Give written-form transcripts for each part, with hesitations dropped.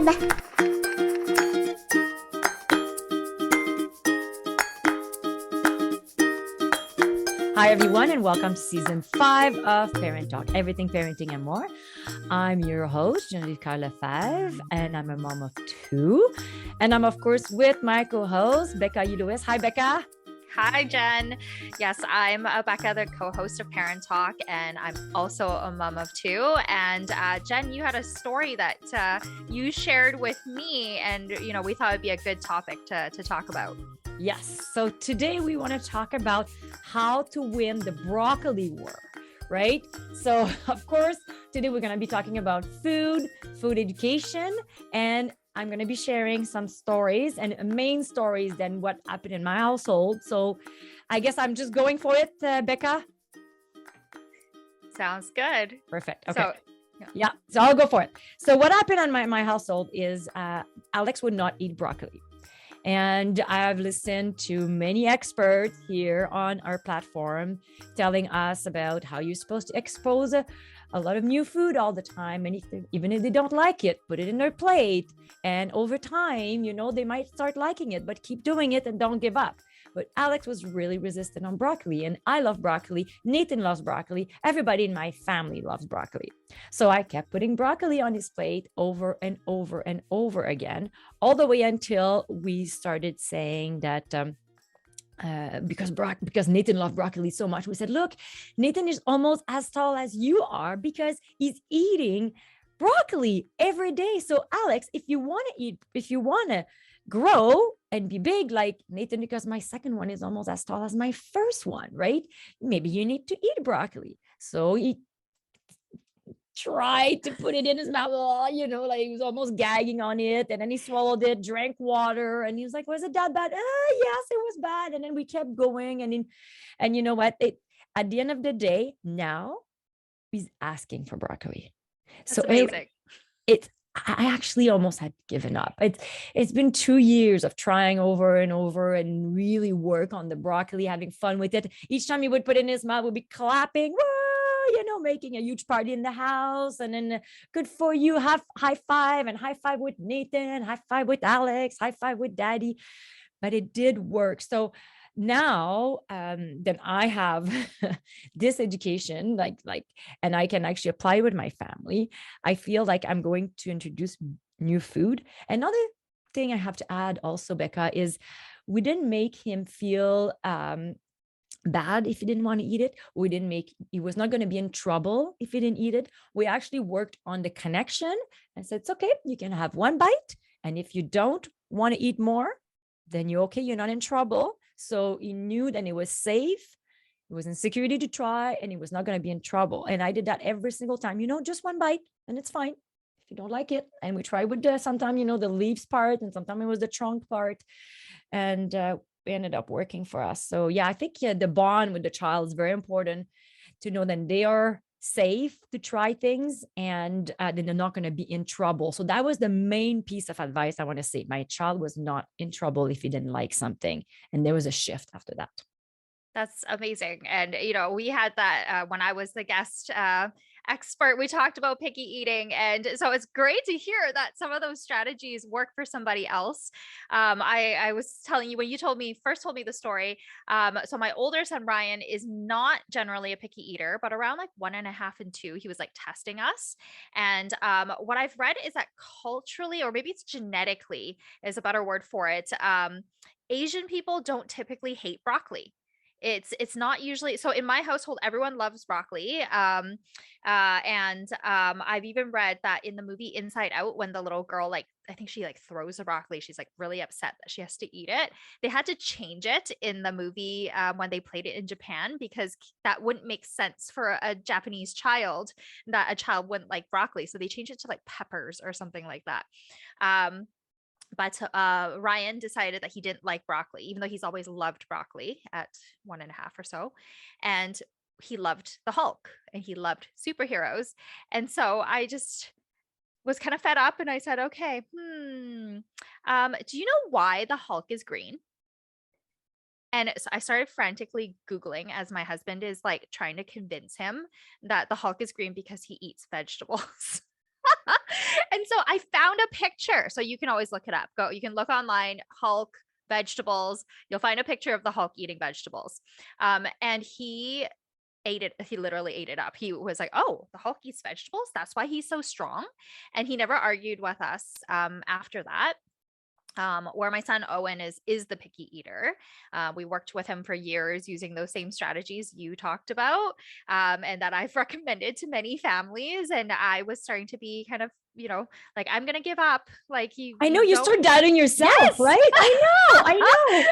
love. Hi, everyone, and welcome to season 5 of Parent Talk, everything parenting and more. I'm your host, Genevieve Becca, and I'm a mom of 2. And I'm, of course, with my co-host, Becca Lewis. Hi, Becca. Hi, Jen. Yes, I'm Becca, the co-host of Parent Talk, and I'm also a mom of 2. And Jen, you had a story that you shared with me, and we thought it'd be a good topic to talk about. Yes. So today we want to talk about how to win the broccoli war, right? So, of course, today we're going to be talking about food education, and I'm going to be sharing some stories and main stories than what happened in my household. So I guess I'm just going for it, Becca. Sounds good. Perfect. Okay. So I'll go for it. So what happened on my household is Alex would not eat broccoli. And I've listened to many experts here on our platform telling us about how you're supposed to expose a lot of new food all the time. And even if they don't like it, put it in their plate. And over time, they might start liking it, but keep doing it and don't give up. But Alex was really resistant on broccoli, and I love broccoli. Nathan loves broccoli. Everybody in my family loves broccoli. So I kept putting broccoli on his plate over and over and over again, all the way until we started saying that because Nathan loved broccoli so much, we said, look, Nathan is almost as tall as you are because he's eating broccoli every day. So Alex, if you want to grow and be big like Nathan, because my second one is almost as tall as my first one, right? Maybe you need to eat broccoli. So he tried to put it in his mouth, like he was almost gagging on it. And then he swallowed it, drank water, and he was like, was it that bad? Yes, it was bad. And then we kept going. And you know what? At the end of the day, now he's asking for broccoli. That's amazing. I actually almost had given up. It's been 2 years of trying over and over and really work on the broccoli, having fun with it. Each time he would put it in his mouth, we'd be clapping, making a huge party in the house. And then good for you, high five, and high five with Nathan, high five with Alex, high five with Daddy. But it did work. So now that I have this education, and I can actually apply with my family, I feel like I'm going to introduce new food. Another thing I have to add also, Becca, is we didn't make him feel bad if he didn't want to eat it. He was not going to be in trouble if he didn't eat it. We actually worked on the connection and said, it's okay, you can have one bite. And if you don't want to eat more, then you're okay, you're not in trouble. So he knew that it was safe, it was in security to try, and he was not going to be in trouble. And I did that every single time, just one bite, and it's fine if you don't like it. And we tried with sometimes, the leaves part, and sometimes it was the trunk part. And it ended up working for us. So yeah, I think the bond with the child is very important to know that they are safe to try things, and then they're not going to be in trouble. So that was the main piece of advice I want to say. My child was not in trouble if he didn't like something, and there was a shift after that. That's amazing. And, we had that when I was the guest expert, we talked about picky eating. And so it's great to hear that some of those strategies work for somebody else. I was telling you when you first told me the story. So my older son, Ryan, is not generally a picky eater, but around like 1.5 and 2, he was like testing us. And what I've read is that culturally, or maybe it's genetically is a better word for it. Asian people don't typically hate broccoli. It's not usually, so in my household, everyone loves broccoli. And I've even read that in the movie Inside Out, when the little girl, I think she throws the broccoli, she's really upset that she has to eat it. They had to change it in the movie when they played it in Japan, because that wouldn't make sense for a Japanese child, that a child wouldn't like broccoli. So they changed it to peppers or something like that. But Ryan decided that he didn't like broccoli, even though he's always loved broccoli at 1.5 or so. And he loved the Hulk and he loved superheroes. And so I just was kind of fed up, and I said, okay, do you know why the Hulk is green? And so I started frantically Googling, as my husband is trying to convince him that the Hulk is green because he eats vegetables. And so I found a picture. So you can always look it up. You can look online, Hulk vegetables. You'll find a picture of the Hulk eating vegetables. And he ate it. He literally ate it up. He was like, oh, the Hulk eats vegetables. That's why he's so strong. And he never argued with us after that. Where my son Owen is the picky eater. We worked with him for years using those same strategies you talked about, and that I've recommended to many families. And I was starting to be kind of, like, I'm gonna give up. Like I know you don't. start doubting yourself, Yes. right? I know.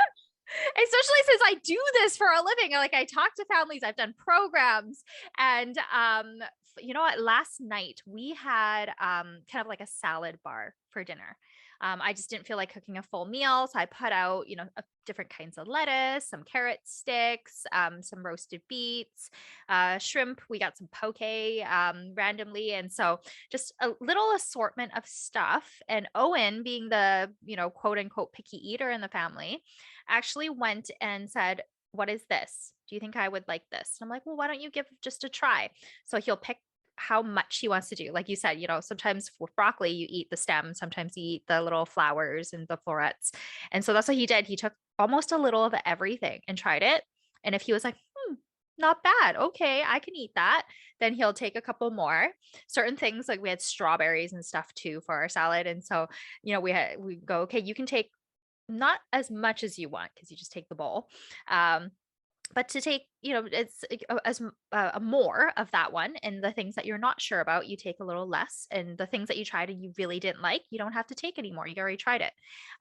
Especially since I do this for a living. Like, I talk to families, I've done programs, and you know what? Last night we had kind of like a salad bar for dinner. I just didn't feel like cooking a full meal. So I put out, different kinds of lettuce, some carrot sticks, some roasted beets, shrimp. We got some poke randomly. And so just a little assortment of stuff. And Owen, being the, quote unquote picky eater in the family, actually went and said, what is this? Do you think I would like this? And I'm like, well, why don't you give just a try? So he'll pick how much he wants to do. Like you said, sometimes with broccoli, you eat the stem, sometimes you eat the little flowers and the florets. And so that's what he did. He took almost a little of everything and tried it. And if he was like, not bad, okay, I can eat that, then he'll take a couple more. Certain things, like we had strawberries and stuff too for our salad. And so, we go, okay, you can take not as much as you want because you just take the bowl. But to take, it's as more of that one, and the things that you're not sure about, you take a little less, and the things that you tried and you really didn't like, you don't have to take anymore. You already tried it.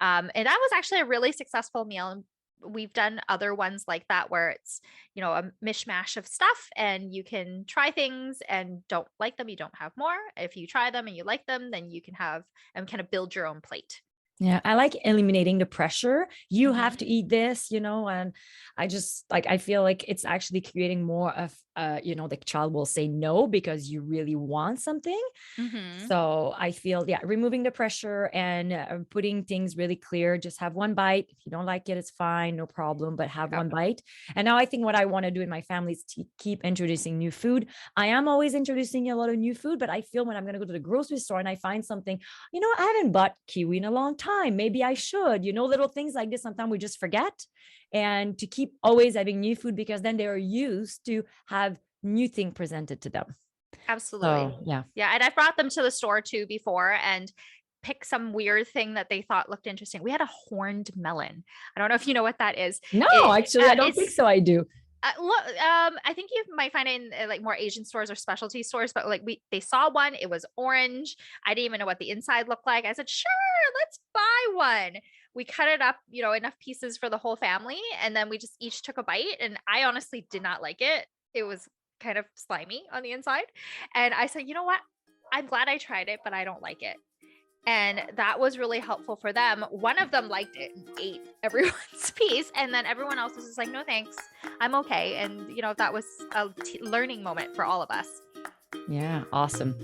And that was actually a really successful meal. And we've done other ones like that where it's, a mishmash of stuff, and you can try things and don't like them, you don't have more. If you try them and you like them, then you can have and kind of build your own plate. Yeah, I like eliminating the pressure. You have Mhm. to eat this, and I feel like it's actually creating more of, the child will say no because you really want something. Mhm. So I feel, yeah, removing the pressure and putting things really clear. Just have one bite. If you don't like it, it's fine, no problem, but have Yep. one bite. And now I think what I want to do in my family is to keep introducing new food. I am always introducing a lot of new food, but I feel when I'm going to go to the grocery store and I find something, I haven't bought kiwi in a long time. Maybe I should, little things like this. Sometimes we just forget, and to keep always having new food, because then they are used to have new thing presented to them. Absolutely. So yeah. Yeah. And I've brought them to the store too before and pick some weird thing that they thought looked interesting. We had a horned melon. I don't know if you know what that is. No, actually, I don't think It's so. I do. look, I think you might find it in like more Asian stores or specialty stores, but like they saw one, it was orange. I didn't even know what the inside looked like. I said, sure, let's buy one. We cut it up, enough pieces for the whole family. And then we just each took a bite. And I honestly did not like it. It was kind of slimy on the inside. And I said, you know what? I'm glad I tried it, but I don't like it. And that was really helpful for them. One of them liked it and ate everyone's piece. And then everyone else was just like, no, thanks. I'm okay. And, that was a learning moment for all of us. Yeah, awesome.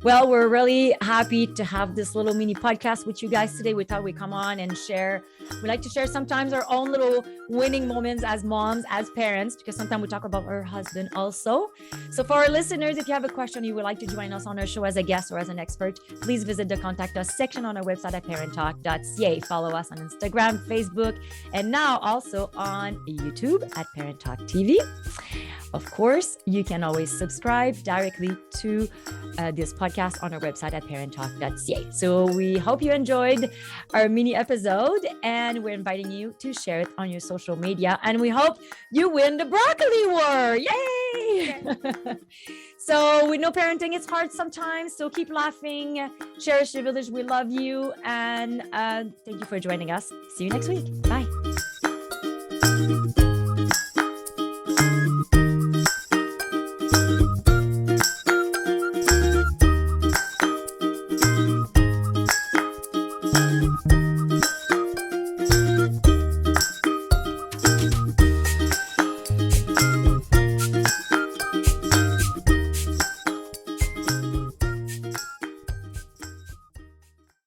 Well, we're really happy to have this little mini podcast with you guys today. We thought we'd come on and share. We like to share sometimes our own little winning moments as moms, as parents, because sometimes we talk about our husband also. So for our listeners, if you have a question, you would like to join us on our show as a guest or as an expert, please visit the contact us section on our website at ParentTalk.ca. Follow us on Instagram, Facebook, and now also on YouTube at Parent Talk TV. Of course, you can always subscribe directly to this podcast on our website at ParentTalk.ca. So we hope you enjoyed our mini episode, and we're inviting you to share it on your social media. And we hope you win the broccoli war. Yay! So we know parenting is hard sometimes. So keep laughing. Cherish your village. We love you. And thank you for joining us. See you next week. Bye.